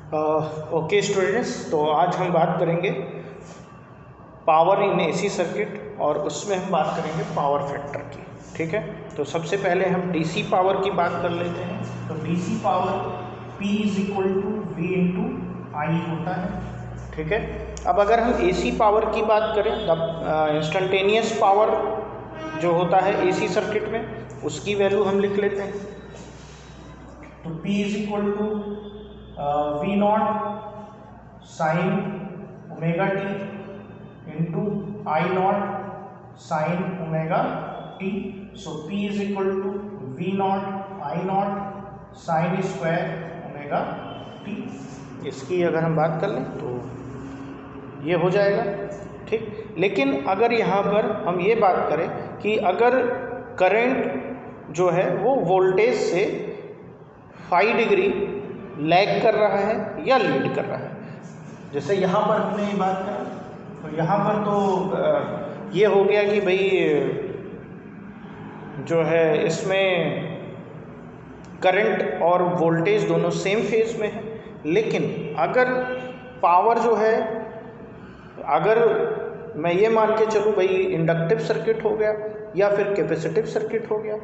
Okay students, तो आज हम बात करेंगे पावर इन एसी सर्किट और उसमें हम बात करेंगे पावर फैक्टर की। ठीक है, तो सबसे पहले हम डीसी पावर की बात कर लेते हैं। तो DC power P = V × I होता है। ठीक है, अब अगर हम एसी पावर की बात करें तब इंस्टेंटेनियस पावर जो होता है एसी सर्किट में उसकी वैल्यू हम लिख लेते हैं। तो P = V0 sin omega t into I0 sin omega t। सो P = V0 I0 sin square omega t। इसकी अगर हम बात कर लें तो ये हो जाएगा। ठीक, लेकिन अगर यहाँ पर हम ये बात करें कि अगर करंट जो है वो वोल्टेज से 5 डिग्री लैग कर रहा है या लीड कर रहा है, जैसे यहाँ पर हमने ये बात करा, तो यहाँ पर तो ये हो गया कि भाई जो है इसमें करंट और वोल्टेज दोनों सेम फेज में है। लेकिन अगर पावर जो है, अगर मैं ये मान के चलूँ भाई इंडक्टिव सर्किट हो गया या फिर कैपेसिटिव सर्किट हो गया,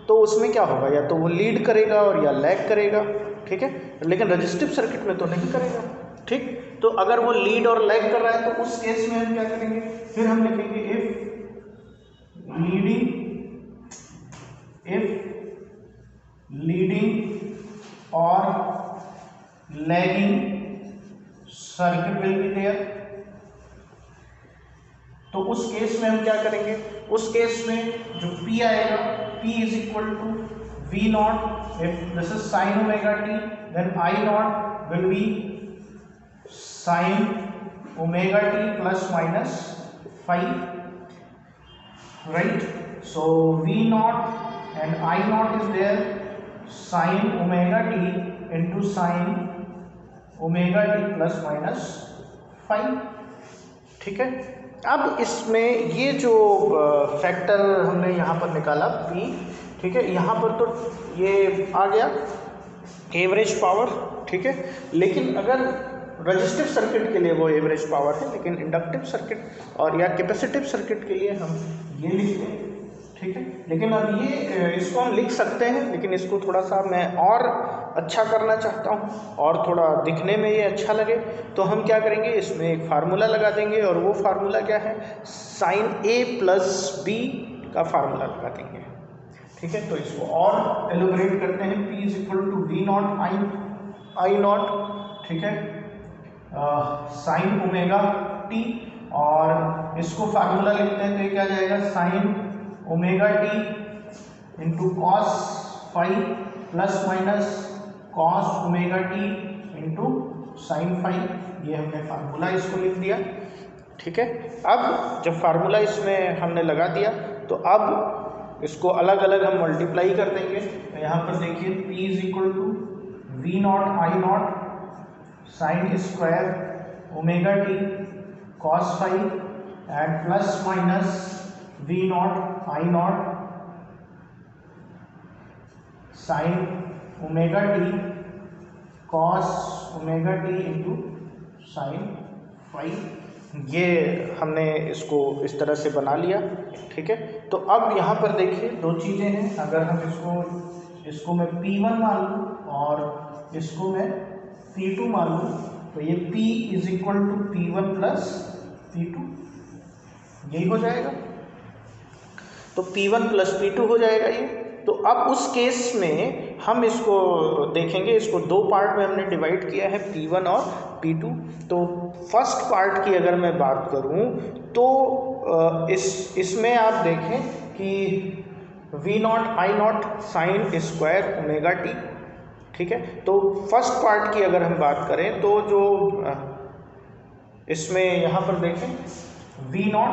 तो उसमें क्या होगा, या तो वो लीड करेगा और या लैग करेगा। ठीक है, लेकिन रजिस्टिव सर्किट में तो नहीं करेगा। ठीक, तो अगर वो लीड और लैग कर रहा है तो उस केस में हम क्या करेंगे, फिर हम लिखेंगे इफ लीडिंग और lagging circuit will be there. तो उस केस में हम क्या करेंगे, उस केस में जो P आएगा, P = V0, if this is sin omega t then I0 will be sin omega t plus minus phi, right? So V0 and I0 is there, sin omega t into sin omega t plus minus phi। ठीक है, अब इसमें ये जो factor हमने यहाँ पर निकाला P, ठीक है, यहाँ पर तो ये आ गया एवरेज पावर। ठीक है, लेकिन अगर रजिस्टिव सर्किट के लिए वो एवरेज पावर है, लेकिन इंडक्टिव सर्किट और या कैपेसिटिव सर्किट के लिए हम ये लिखते हैं। ठीक है, लेकिन अब ये इसको हम लिख सकते हैं, लेकिन इसको थोड़ा सा मैं और अच्छा करना चाहता हूँ और थोड़ा दिखने में ये अच्छा लगे, तो हम क्या करेंगे, इसमें एक फार्मूला लगा देंगे। और वो फार्मूला क्या है, sin A + B का फार्मूला लगा देंगे। ठीक है, तो इसको और एलोबरेट करते हैं। P = V0 I0, ठीक है, sin ओमेगा t, और इसको फार्मूला लिखते हैं तो ये क्या जाएगा, sin omega t into cos phi plus minus cos omega t into sine phi. ये हमने फार्मूला इसको लिख दिया। ठीक है, अब जब फार्मूला इसमें हमने लगा दिया तो अब इसको अलग अलग हम मल्टीप्लाई कर देंगे। तो यहाँ पर देखिए P = V0 I0 sine square omega t cos phi and plus minus V0 I0 sine omega t cos omega t into sine phi. ये हमने इसको इस तरह से बना लिया। ठीक है, तो अब यहाँ पर देखिए दो चीज़ें हैं। अगर हम इसको मैं P1 मान लूँ और इसको मैं P2 मान लूँ, तो ये P = P1 + P2, यही हो जाएगा। तो P1 + P2 हो जाएगा ये। तो अब उस केस में हम इसको देखेंगे, इसको दो पार्ट में हमने डिवाइड किया है, P1 और P2। तो फर्स्ट पार्ट की अगर मैं बात करूं तो इसमें आप देखें कि V0 I0 sine square omega t। ठीक है, तो फर्स्ट पार्ट की अगर हम बात करें तो जो इसमें यहाँ पर देखें V0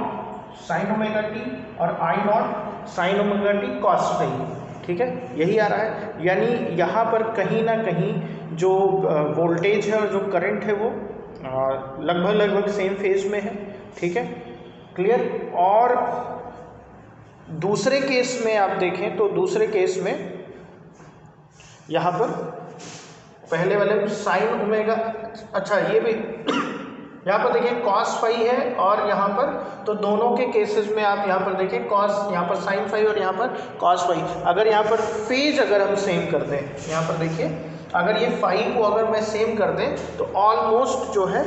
साइन ओमेगा t और I0 sine omega t cos phi. ठीक है, यही आ रहा है, यानी यहाँ पर कहीं ना कहीं जो वोल्टेज है और जो करंट है वो लगभग सेम फेज में है। ठीक है, क्लियर। और दूसरे केस में आप देखें तो दूसरे केस में यहाँ पर पहले वाले में साइन ओमेगा, अच्छा ये भी यहाँ पर देखिए कॉस फाई है और यहाँ पर, तो दोनों के केसेस में आप यहाँ पर देखिए कॉस, यहाँ पर साइन फाई और यहाँ पर कॉस फाई। अगर यहाँ पर फेज अगर हम सेम कर दें, यहाँ पर देखिए अगर ये फाई को अगर मैं सेम कर दें तो ऑलमोस्ट जो है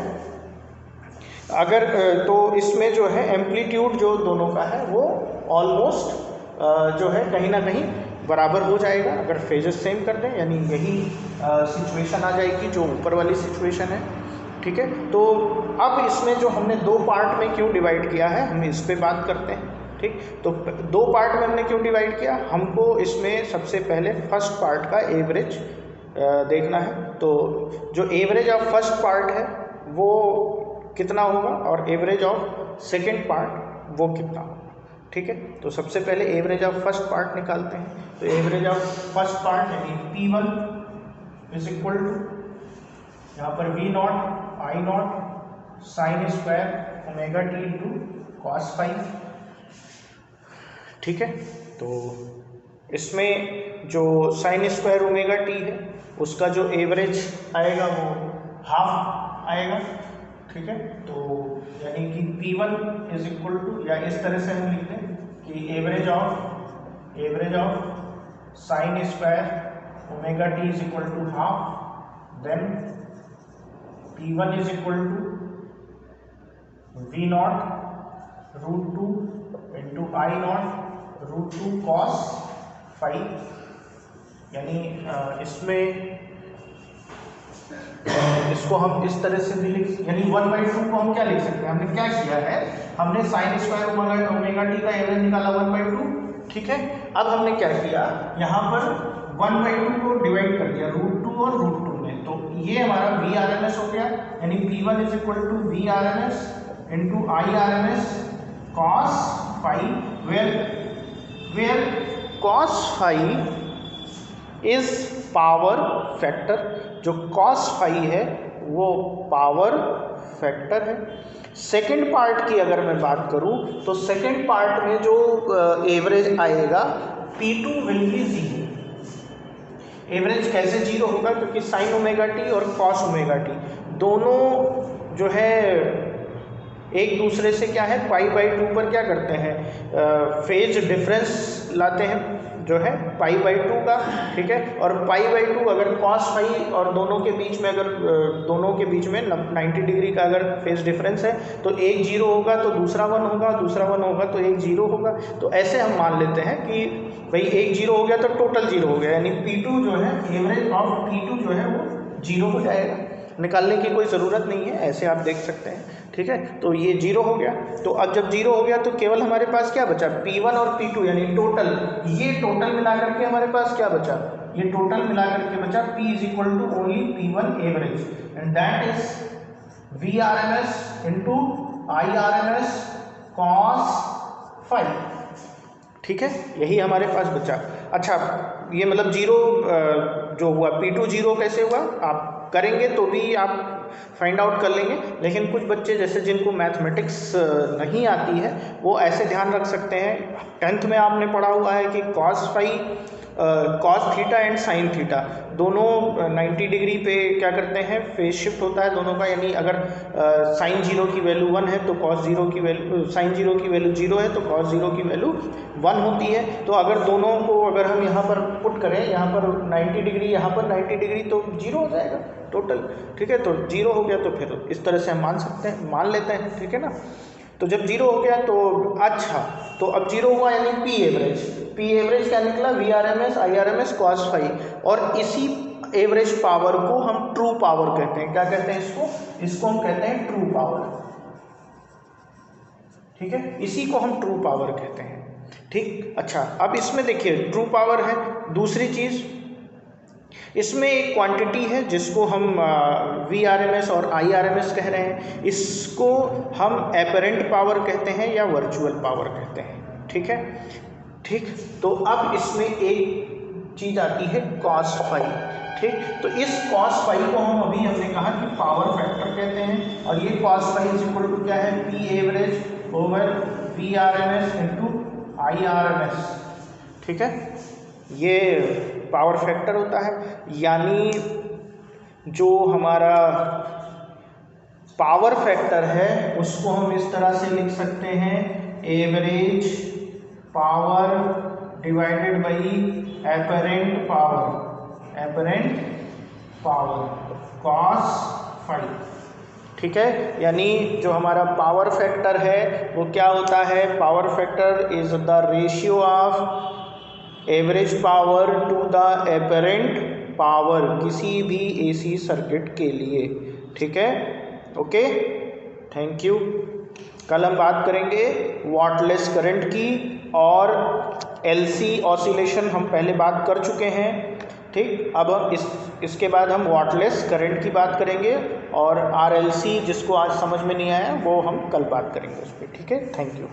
अगर तो इसमें जो है एम्पलीट्यूड जो दोनों का है वो ऑलमोस्ट जो है कहीं ना कहीं बराबर हो जाएगा अगर फेजेस सेम कर दें, यानी यही सिचुएशन आ जाएगी जो ऊपर वाली सिचुएशन है। ठीक है, तो अब इसमें जो हमने दो पार्ट में क्यों डिवाइड किया है हम इस पे बात करते हैं। ठीक, तो दो पार्ट में हमने क्यों डिवाइड किया, हमको इसमें सबसे पहले फर्स्ट पार्ट का एवरेज देखना है। तो जो एवरेज ऑफ फर्स्ट पार्ट है वो कितना होगा और एवरेज ऑफ सेकेंड पार्ट वो कितना होगा। ठीक है, तो सबसे पहले एवरेज ऑफ फर्स्ट पार्ट निकालते हैं। तो एवरेज ऑफ फर्स्ट पार्ट यानी P1 इज इक्वल टू यहाँ पर V naught I naught sine square omega t into cos phi. ठीक है, तो इसमें जो साइन स्क्वायर ओमेगा टी है उसका जो एवरेज आएगा वो हाफ आएगा। ठीक है, तो यानी कि P1 इज इक्वल टू, या इस तरह से हम लिखते हैं कि average of sine square omega t is equal to half, then P1 is equal to V naught root 2 into I naught root 2 cos phi. यानी इसमें इसको हम इस तरह से भी लिख, यानी 1/2 को हम क्या लिख सकते हैं, हमने क्या किया है, हमने साइन स्क्वायर ओमेगा टी का एवरेज निकाला 1/2। ठीक है, अब हमने क्या किया, यहाँ पर 1/2 को डिवाइड कर दिया रूट 2 और रूट 2 में, तो ये हमारा वी आर एम एस हो गया। यानी P1 is equal to V R M S into I R M S cos phi, where cos phi is power factor. जो कॉस फाई है वो पावर फैक्टर है। सेकंड पार्ट की अगर मैं बात करूं तो सेकंड पार्ट में जो एवरेज आएगा P2 विल बी 0। एवरेज कैसे 0 होगा, क्योंकि साइन ओमेगा टी और कॉस ओमेगा टी दोनों जो है एक दूसरे से क्या है π/2 पर क्या करते हैं, फेज डिफरेंस लाते हैं जो है π/2 का। ठीक है, और π/2 अगर cos फाई और दोनों के बीच में, अगर दोनों के बीच में 90 डिग्री का अगर फेज डिफरेंस है तो एक 0 होगा तो दूसरा 1 होगा, दूसरा 1 होगा तो एक 0 होगा। तो ऐसे हम मान लेते हैं कि भाई एक 0 हो गया तो टोटल 0 हो गया, यानी P2 जो है एवरेज ऑफ P2 जो है वो 0 हो जाएगा। निकालने की कोई ज़रूरत नहीं है, ऐसे आप देख सकते हैं। ठीक है, तो ये 0 हो गया। तो अब जब 0 हो गया तो केवल हमारे पास क्या बचा, P1 और P2 यानी टोटल, ये टोटल मिला करके हमारे पास क्या बचा, ये टोटल मिला करके बचा P is equal to only P1 average and that is V R M S into I R M S cos phi. ठीक है, यही हमारे पास बचा। अच्छा, ये मतलब 0 जो हुआ P2 0 कैसे हुआ, आप करेंगे तो भी आप फाइंड आउट कर लेंगे, लेकिन कुछ बच्चे जैसे जिनको मैथमेटिक्स नहीं आती है वो ऐसे ध्यान रख सकते हैं। 10th में आपने पढ़ा हुआ है कि cos phi, cos theta and sine theta दोनों 90 डिग्री पे क्या करते हैं, फेज शिफ्ट होता है दोनों का। यानी अगर साइन 0 की वैल्यू 1 है तो कॉस 0 की वैल्यू, साइन 0 की वैल्यू 0 है तो कॉस 0 की वैल्यू 1 होती है। तो अगर दोनों को अगर हम यहाँ पर पुट करें, यहाँ पर 90 डिग्री, यहाँ पर 90 डिग्री, तो 0 हो जाएगा टोटल। ठीक है, तो 0 हो गया तो फिर इस तरह से हम मान लेते हैं। ठीक है ना, तो जब 0 हो गया तो अच्छा, तो अब 0 हुआ यानी P एवरेज क्या निकला, VRMS IRMS cos फाई। और इसी एवरेज पावर को हम ट्रू पावर कहते हैं। क्या कहते हैं इसको हम कहते हैं ट्रू पावर। ठीक है, इसी को हम ट्रू पावर कहते हैं। ठीक, अच्छा, अब इसमें देखिए ट्रू पावर है। दूसरी चीज, इसमें एक क्वांटिटी है जिसको हम VRMS और IRMS कह रहे हैं, इसको हम एपरेंट पावर कहते हैं या वर्चुअल पावर कहते हैं। ठीक है, ठीक, तो अब इसमें एक चीज आती है कॉस फाई। ठीक, तो इस कॉस फाई को हम अभी हमने कहा कि पावर फैक्टर कहते हैं, और ये cos phi is equal to क्या है, P average over VRMS into IRMS। ठीक है, ये पावर फैक्टर होता है। यानी जो हमारा पावर फैक्टर है उसको हम इस तरह से लिख सकते हैं, average power divided by apparent power cos phi. ठीक है, यानी जो हमारा पावर फैक्टर है वो क्या होता है, power factor is the ratio of average power to the apparent power किसी भी एसी सर्किट के लिए। ठीक है, ओके, थैंक यू। कल हम बात करेंगे वॉटलेस करंट की, और एलसी ऑसिलेशन हम पहले बात कर चुके हैं। ठीक, अब इसके बाद हम वॉटलेस करंट की बात करेंगे, और आरएलसी जिसको आज समझ में नहीं आया वो हम कल बात करेंगे उस पर। ठीक है, थैंक यू।